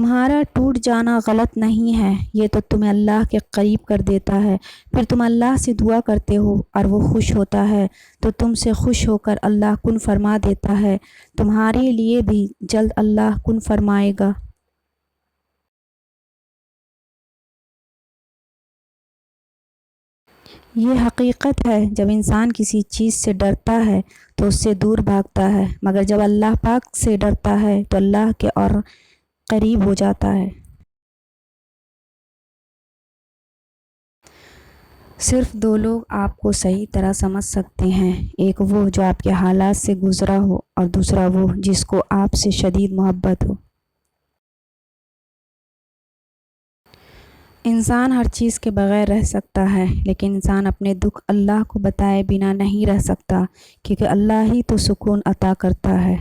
تمہارا ٹوٹ جانا غلط نہیں ہے، یہ تو تمہیں اللہ کے قریب کر دیتا ہے۔ پھر تم اللہ سے دعا کرتے ہو اور وہ خوش ہوتا ہے تو تم سے خوش ہو کر اللہ کن فرما دیتا ہے۔ تمہارے لیے بھی جلد اللہ کن فرمائے گا۔ یہ حقیقت ہے، جب انسان کسی چیز سے ڈرتا ہے تو اس سے دور بھاگتا ہے، مگر جب اللہ پاک سے ڈرتا ہے تو اللہ کے اور قریب ہو جاتا ہے۔ صرف دو لوگ آپ کو صحیح طرح سمجھ سکتے ہیں، ایک وہ جو آپ کے حالات سے گزرا ہو اور دوسرا وہ جس کو آپ سے شدید محبت ہو۔ انسان ہر چیز کے بغیر رہ سکتا ہے، لیکن انسان اپنے دکھ اللہ کو بتائے بنا نہیں رہ سکتا، کیونکہ اللہ ہی تو سکون عطا کرتا ہے۔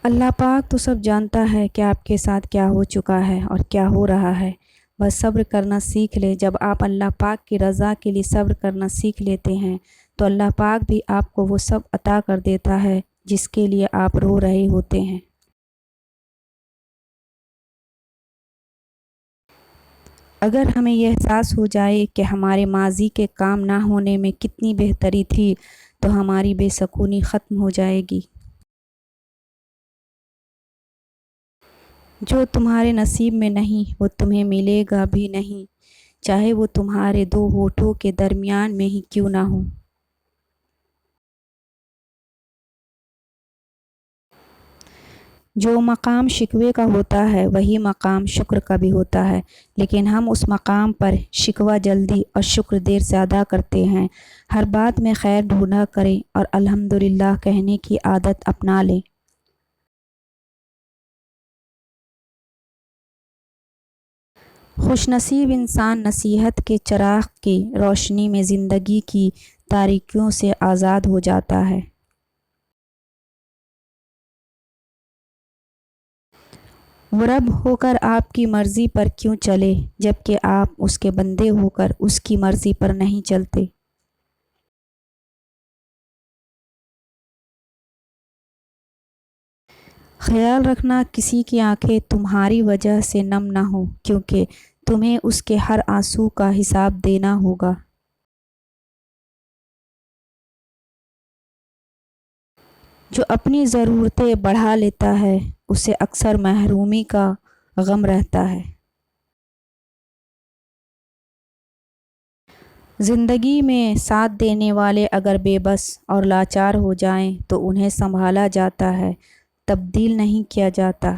اللہ پاک تو سب جانتا ہے کہ آپ کے ساتھ کیا ہو چکا ہے اور کیا ہو رہا ہے۔ بس صبر کرنا سیکھ لے۔ جب آپ اللہ پاک کی رضا کے لیے صبر کرنا سیکھ لیتے ہیں تو اللہ پاک بھی آپ کو وہ سب عطا کر دیتا ہے جس کے لیے آپ رو رہے ہوتے ہیں۔ اگر ہمیں یہ احساس ہو جائے کہ ہمارے ماضی کے کام نہ ہونے میں کتنی بہتری تھی تو ہماری بے سکونی ختم ہو جائے گی۔ جو تمہارے نصیب میں نہیں وہ تمہیں ملے گا بھی نہیں، چاہے وہ تمہارے دو ہونٹوں کے درمیان میں ہی کیوں نہ ہو۔ جو مقام شکوے کا ہوتا ہے وہی مقام شکر کا بھی ہوتا ہے، لیکن ہم اس مقام پر شکوہ جلدی اور شکر دیر سے ادا کرتے ہیں۔ ہر بات میں خیر ڈھونڈا کریں اور الحمدللہ کہنے کی عادت اپنا لیں۔ خوش نصیب انسان نصیحت کے چراغ کی روشنی میں زندگی کی تاریکیوں سے آزاد ہو جاتا ہے۔ وہ رب ہو کر آپ کی مرضی پر کیوں چلے جبکہ آپ اس کے بندے ہو کر اس کی مرضی پر نہیں چلتے۔ خیال رکھنا کسی کی آنکھیں تمہاری وجہ سے نم نہ ہوں، کیونکہ تمہیں اس کے ہر آنسو کا حساب دینا ہوگا۔ جو اپنی ضرورتیں بڑھا لیتا ہے اسے اکثر محرومی کا غم رہتا ہے۔ زندگی میں ساتھ دینے والے اگر بے بس اور لاچار ہو جائیں تو انہیں سنبھالا جاتا ہے، تبدیل نہیں کیا جاتا۔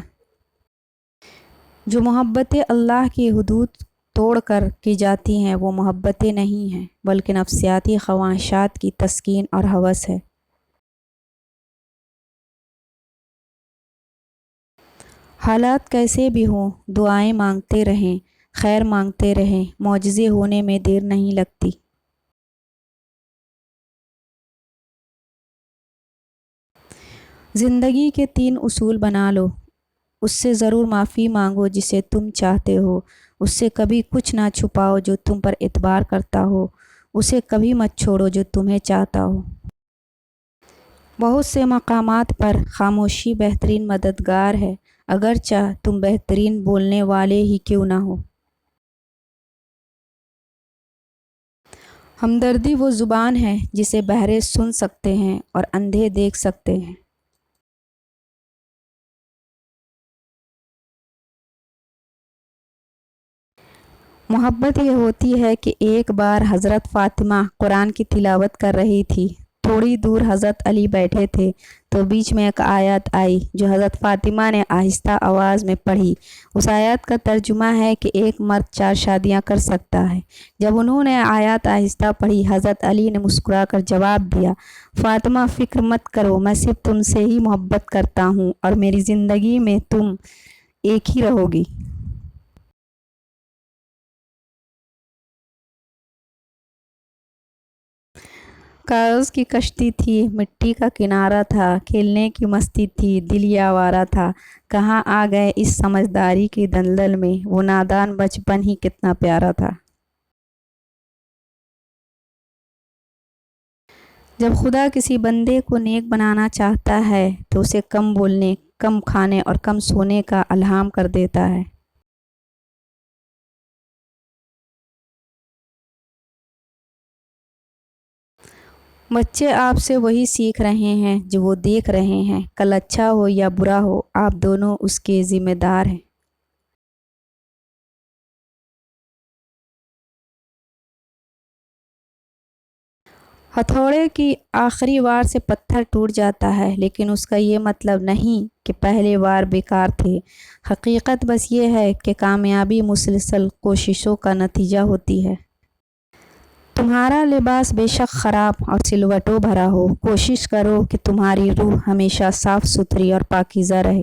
جو محبتیں اللہ کی حدود توڑ کر کی جاتی ہیں وہ محبتیں نہیں ہیں بلکہ نفسیاتی خواہشات کی تسکین اور ہوس ہے۔ حالات کیسے بھی ہوں دعائیں مانگتے رہیں، خیر مانگتے رہیں، معجزے ہونے میں دیر نہیں لگتی۔ زندگی کے 3 اصول بنا لو۔ اس سے ضرور معافی مانگو جسے تم چاہتے ہو، اس سے کبھی کچھ نہ چھپاؤ جو تم پر اعتبار کرتا ہو، اسے کبھی مت چھوڑو جو تمہیں چاہتا ہو۔ بہت سے مقامات پر خاموشی بہترین مددگار ہے، اگرچہ تم بہترین بولنے والے ہی کیوں نہ ہو۔ ہمدردی وہ زبان ہے جسے بہرے سن سکتے ہیں اور اندھے دیکھ سکتے ہیں۔ محبت یہ ہوتی ہے کہ ایک بار حضرت فاطمہ قرآن کی تلاوت کر رہی تھی، تھوڑی دور حضرت علی بیٹھے تھے تو بیچ میں ایک آیت آئی جو حضرت فاطمہ نے آہستہ آواز میں پڑھی۔ اس آیت کا ترجمہ ہے کہ ایک مرد 4 شادیاں کر سکتا ہے۔ جب انہوں نے آیت آہستہ پڑھی حضرت علی نے مسکرا کر جواب دیا، فاطمہ فکر مت کرو، میں صرف تم سے ہی محبت کرتا ہوں اور میری زندگی میں تم ایک ہی رہو گی۔ کاغذ کی کشتی تھی، مٹی کا کنارہ تھا، کھیلنے کی مستی تھی، دل یہ آوارہ تھا، کہاں آ گئے اس سمجھداری کی دلدل میں، وہ نادان بچپن ہی کتنا پیارا تھا۔ جب خدا کسی بندے کو نیک بنانا چاہتا ہے تو اسے کم بولنے، کم کھانے اور کم سونے کا الہام کر دیتا ہے۔ بچے آپ سے وہی سیکھ رہے ہیں جو وہ دیکھ رہے ہیں۔ کل اچھا ہو یا برا ہو، آپ دونوں اس کے ذمہ دار ہیں۔ ہتھوڑے کی آخری وار سے پتھر ٹوٹ جاتا ہے، لیکن اس کا یہ مطلب نہیں کہ پہلے وار بیکار تھے۔ حقیقت بس یہ ہے کہ کامیابی مسلسل کوششوں کا نتیجہ ہوتی ہے۔ تمہارا لباس بے شک خراب اور سلوٹوں بھرا ہو، کوشش کرو کہ تمہاری روح ہمیشہ صاف ستھری اور پاکیزہ رہے۔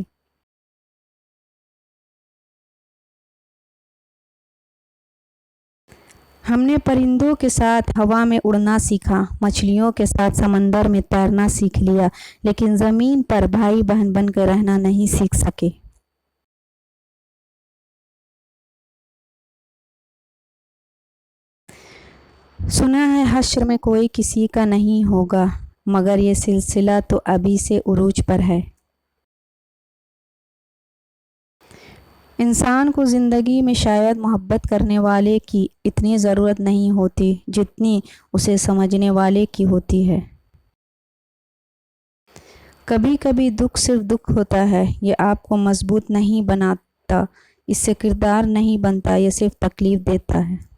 ہم نے پرندوں کے ساتھ ہوا میں اڑنا سیکھا، مچھلیوں کے ساتھ سمندر میں تیرنا سیکھ لیا، لیکن زمین پر بھائی بہن بن کر رہنا نہیں سیکھ سکے۔ سنا ہے حشر میں کوئی کسی کا نہیں ہوگا، مگر یہ سلسلہ تو ابھی سے عروج پر ہے۔ انسان کو زندگی میں شاید محبت کرنے والے کی اتنی ضرورت نہیں ہوتی جتنی اسے سمجھنے والے کی ہوتی ہے۔ کبھی کبھی دکھ صرف دکھ ہوتا ہے، یہ آپ کو مضبوط نہیں بناتا، اس سے کردار نہیں بنتا، یہ صرف تکلیف دیتا ہے۔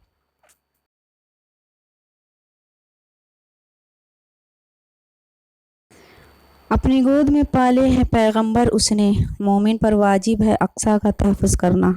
اپنی گود میں پالے ہیں پیغمبر اس نے، مومن پر واجب ہے اقصیٰ کا تحفظ کرنا۔